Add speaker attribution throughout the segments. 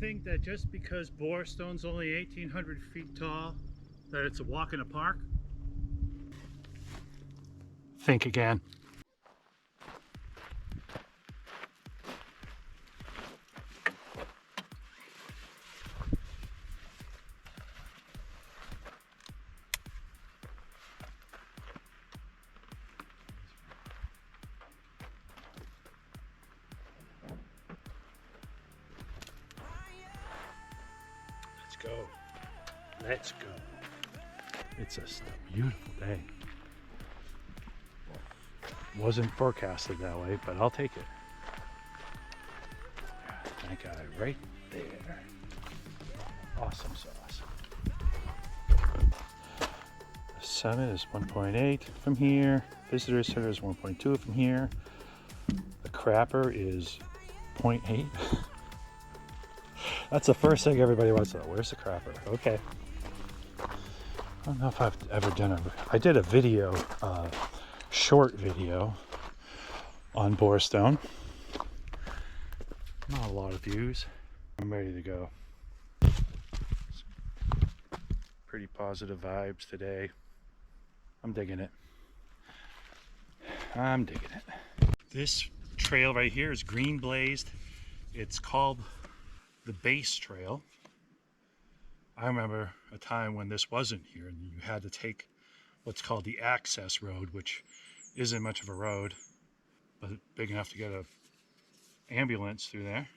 Speaker 1: think that just because Borestone's only 1,800 feet tall, that it's a walk in a park? Think again. Let's go. Let's go. It's just a beautiful day. Wasn't forecasted that way, but I'll take it. That guy right there. Awesome sauce. The summit is 1.8 from here. Visitor center is 1.2 from here. The crapper is 0.8. That's the first thing everybody wants to know. Where's the crapper? Okay. I don't know if I've ever done I did a video, short video on Borestone. Not a lot of views. I'm ready to go. Pretty positive vibes today. I'm digging it. I'm digging it. This trail right here is green blazed. It's called the Base Trail. I remember a time when this wasn't here and you had to take what's called the access road, which isn't much of a road, but big enough to get an ambulance through there.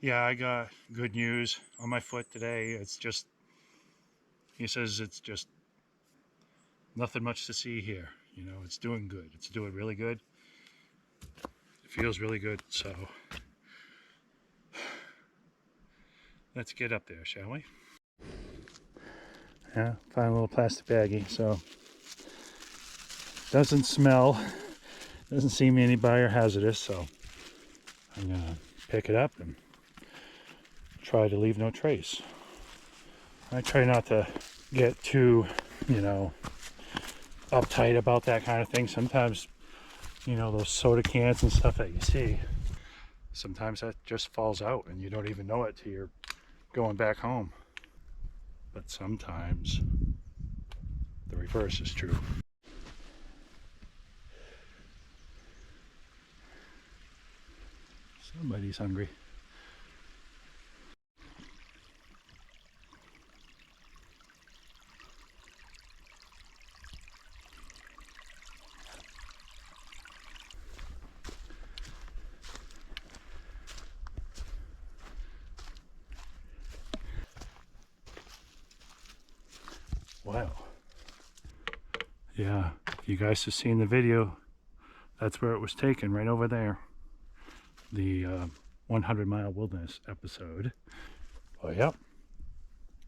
Speaker 1: Yeah, I got good news on my foot today. It's just, he says it's just nothing much to see here. You know, it's doing good. It's doing really good. It feels really good, so let's get up there, shall we? Yeah, find a little plastic baggie, so doesn't smell, doesn't seem any biohazardous, so I'm gonna pick it up and try to leave no trace. I try not to get too, you know, uptight about that kind of thing. Sometimes, you know, those soda cans and stuff that you see, sometimes that just falls out and you don't even know it till you're going back home. But sometimes the reverse is true. Somebody's hungry. Wow. Yeah, you guys have seen the video. That's where it was taken, right over there. The 100 Mile Wilderness episode. Oh, yep.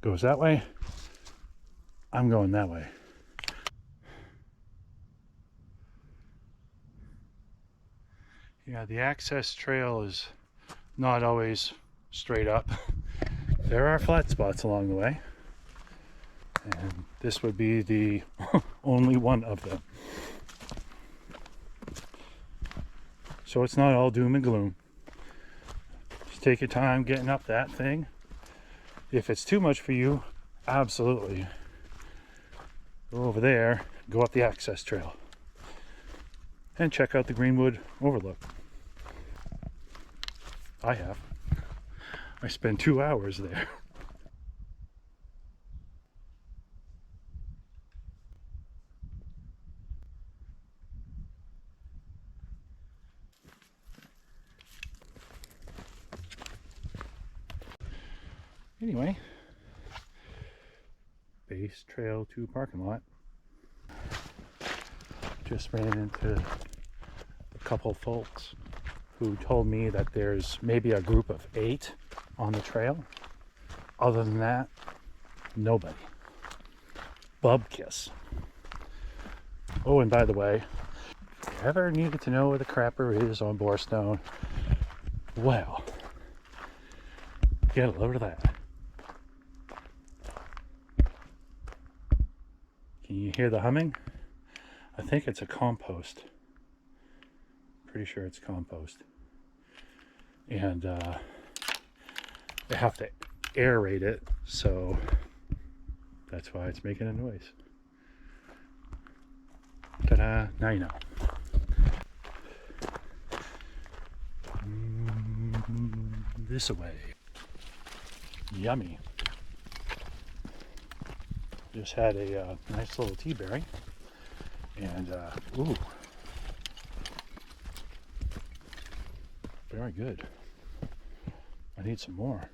Speaker 1: Goes that way. I'm going that way. Yeah, the access trail is not always straight up. There are flat spots along the way. And this would be the only one of them. So it's not all doom and gloom. Just take your time getting up that thing. If it's too much for you, absolutely go over there, go up the access trail, and check out the Greenwood Overlook. I have. I spent 2 hours there. Anyway, Base Trail 2 parking lot. Just ran into a couple folks who told me that there's maybe a group of 8 on the trail. Other than that, nobody. Bubkiss. Oh, and by the way, if you ever needed to know where the crapper is on Borestone, well, get a load of that. Can you hear the humming? I think it's a compost. Pretty sure it's compost. And They have to aerate it, so that's why it's making a noise. Ta-da! Now you know. This away. Yummy. Just had a nice little tea berry, and ooh, very good. I need some more.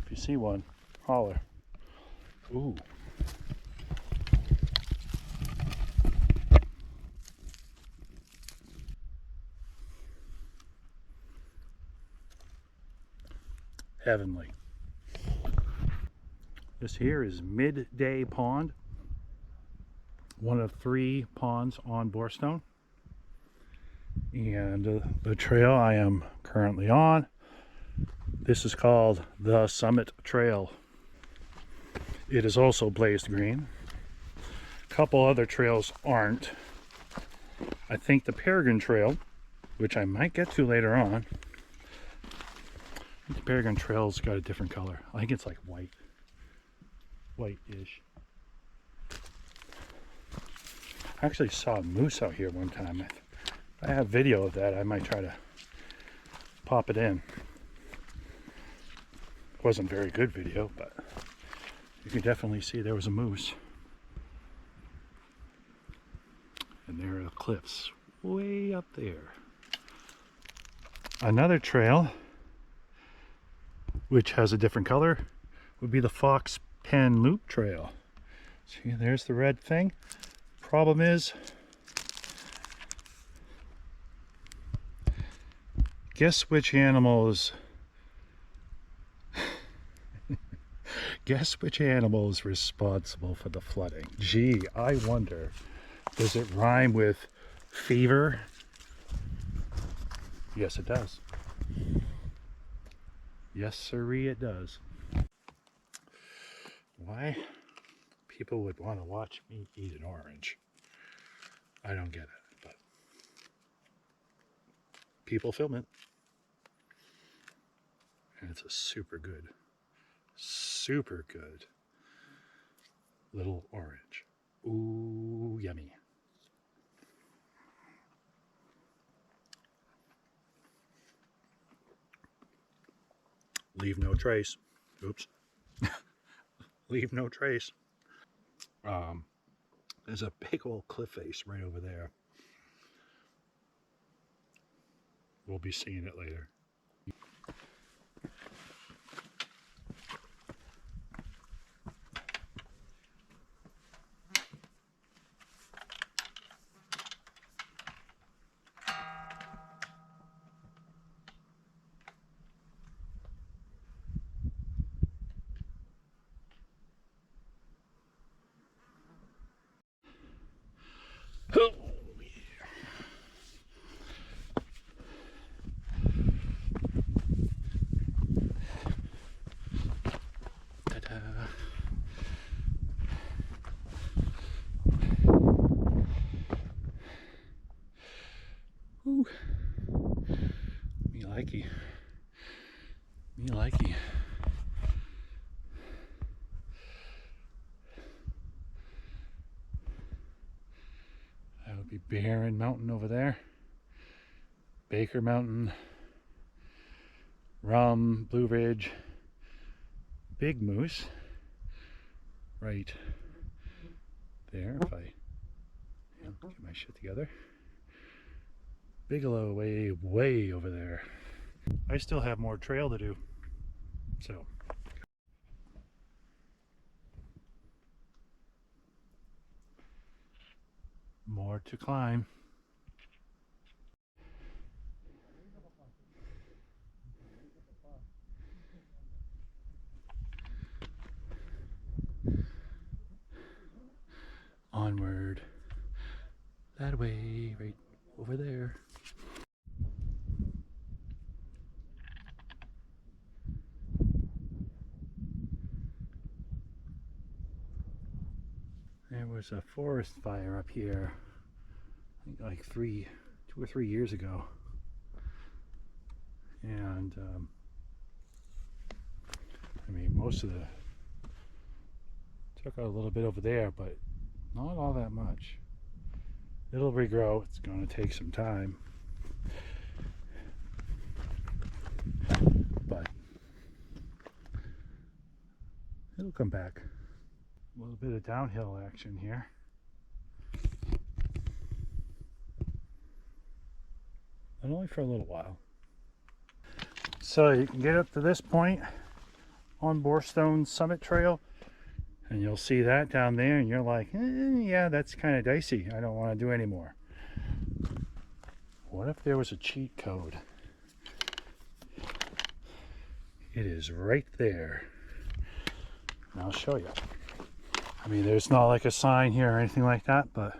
Speaker 1: If you see one, holler. Ooh. Heavenly. This here is Midday Pond, one of 3 ponds on Borestone, and the trail I am currently on, this is called the Summit Trail. It is also blazed green. A couple other trails aren't. I think the Peregrine Trail, which I might get to later on, the Peregrine Trail's got a different color. I think it's like white-ish. I actually saw a moose out here one time. I have video of that. I might try to pop it in. It wasn't very good video, but you can definitely see there was a moose. And there are the cliffs way up there. Another trail, which has a different color, would be the Fox Pen Loop Trail. See, there's the red thing. Problem is, guess which animal is responsible for the flooding? Gee, I wonder. Does it rhyme with fever? Yes, it does. Yes, sirree, it does. Why people would want to watch me eat an orange, I don't get it, but people film it. And it's a super good little orange. Ooh, yummy. Leave no trace. Oops. Leave no trace. There's a big old cliff face right over there. We'll be seeing it later. Oh, yeah. Ta-da. Ooh. Me likey. Me likey. That would be Barren Mountain over there. Baker Mountain. Rum, Blue Ridge. Big Moose. Right there, if I get my shit together. Bigelow way over there. I still have more trail to do, so. More to climb. Onward. That way, right over there. There was a forest fire up here, I think like 2 or 3 years ago. And I mean, most of the took out a little bit over there, but not all that much. It'll regrow. It's going to take some time, but it'll come back. A little bit of downhill action here. But only for a little while. So you can get up to this point on Borestone Summit Trail, and you'll see that down there, and you're like, yeah, that's kind of dicey. I don't want to do any more. What if there was a cheat code? It is right there. And I'll show you. I mean, there's not like a sign here or anything like that, but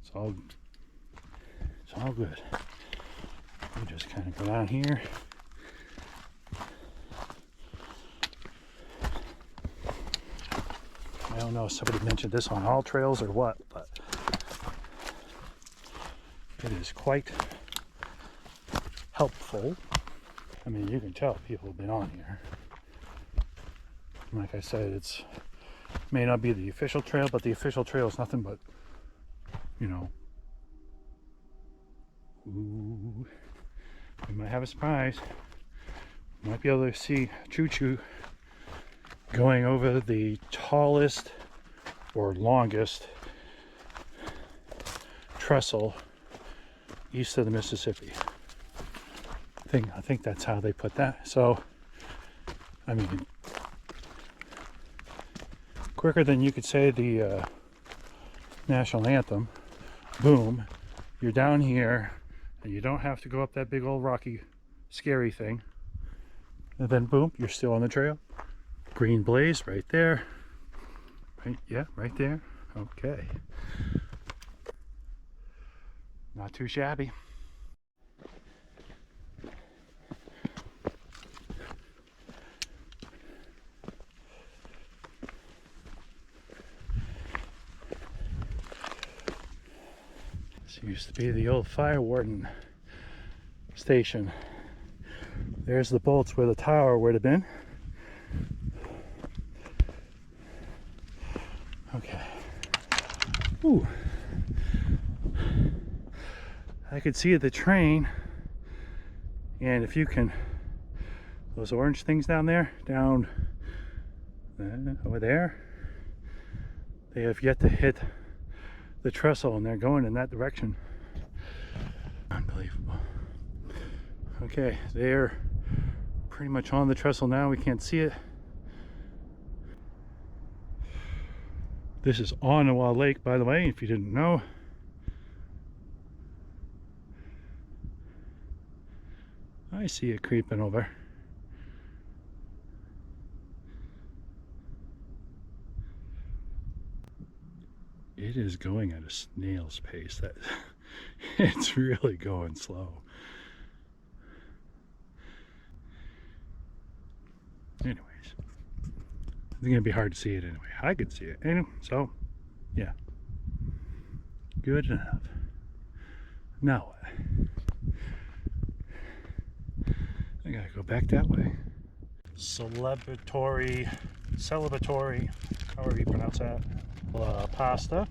Speaker 1: it's all good. You just kind of go down here. I don't know if somebody mentioned this on all trails or what, but it is quite helpful. I mean, you can tell people have been on here. Like I said, it may not be the official trail, but the official trail is nothing but, you know, ooh, we might have a surprise. Might be able to see Choo Choo going over the tallest or longest trestle east of the Mississippi. I think that's how they put that. So, I mean, quicker than you could say the national anthem. Boom, you're down here, and you don't have to go up that big old rocky, scary thing. And then boom, you're still on the trail. Green blaze right there. Right, yeah, right there. Okay. Not too shabby. This used to be the old fire warden station. There's the bolts where the tower would have been. Okay. Ooh. I could see the train, and if you can, those orange things down there, down over there, they have yet to hit the trestle, and they're going in that direction. Unbelievable. Okay, they're pretty much on the trestle now. We can't see it. This is Onawa Lake, by the way, if you didn't know. I see it creeping over. It is going at a snail's pace. That it's really going slow. Anyways, it's gonna be hard to see it anyway. I could see it anyway, so yeah, good enough. Now what? I gotta go back that way. Celebratory, however you pronounce that. Pasta.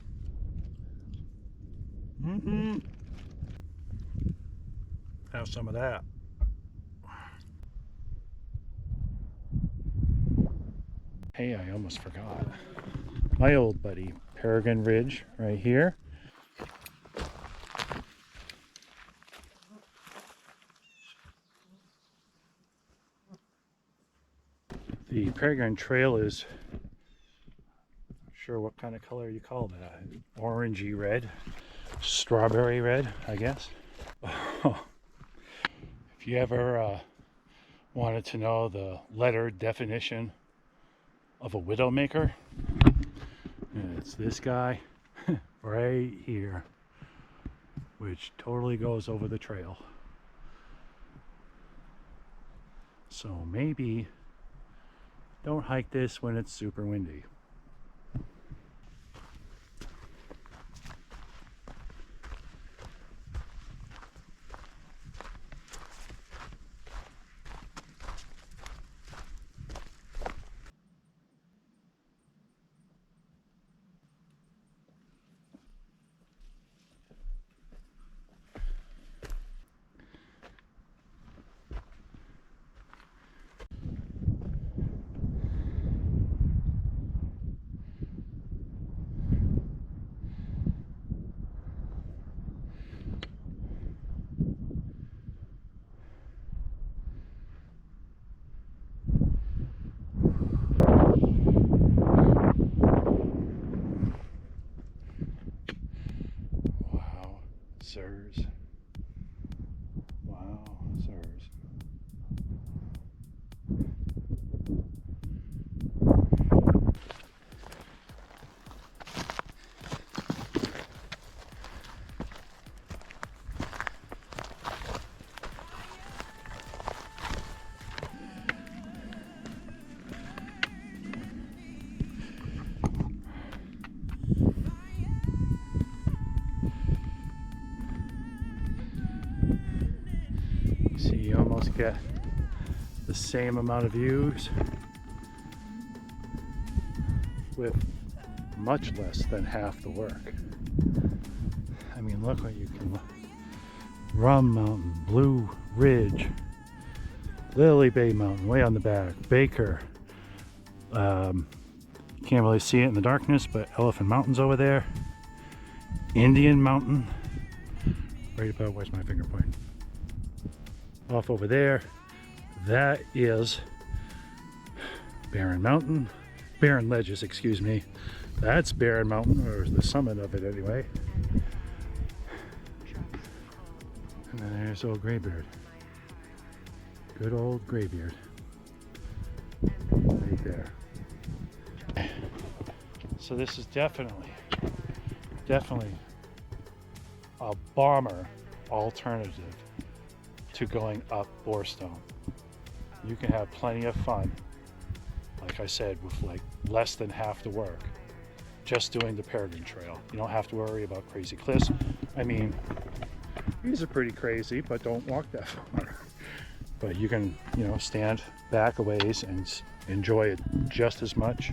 Speaker 1: Have some of that. Hey, I almost forgot. My old buddy, Peregrine Ridge, right here. The Peregrine Trail is, not sure what kind of color you call that. Orangey red, strawberry red, I guess. If you ever wanted to know the letter definition of a widowmaker, it's this guy right here, which totally goes over the trail. So maybe don't hike this when it's super windy. sirs. Wow, sirs. See, you almost get the same amount of views with much less than half the work. I mean, look what you can look. Rum Mountain, Blue Ridge, Lily Bay Mountain way on the back, Baker. Can't really see it in the darkness, but Elephant Mountain's over there. Indian Mountain, right about, where's my finger pointing? Off over there. That is Barren Mountain, Barren Ledges, excuse me. That's Barren Mountain, or the summit of it anyway. And then there's old Graybeard. Good old Graybeard. Right there. So this is definitely a bomber alternative to going up Borestone. You can have plenty of fun, like I said, with like less than half the work, just doing the Peregrine Trail. You don't have to worry about crazy cliffs. I mean, these are pretty crazy, but don't walk that far. But you can, you know, stand back a ways and enjoy it just as much.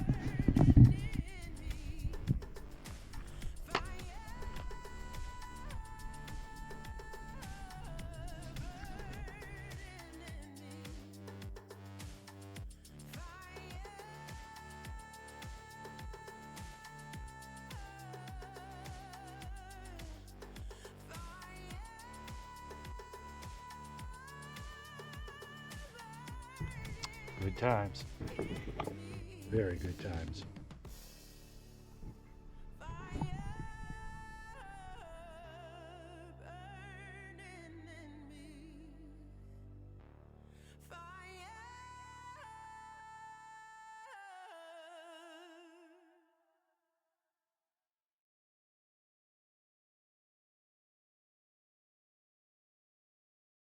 Speaker 1: Good times. Very good times.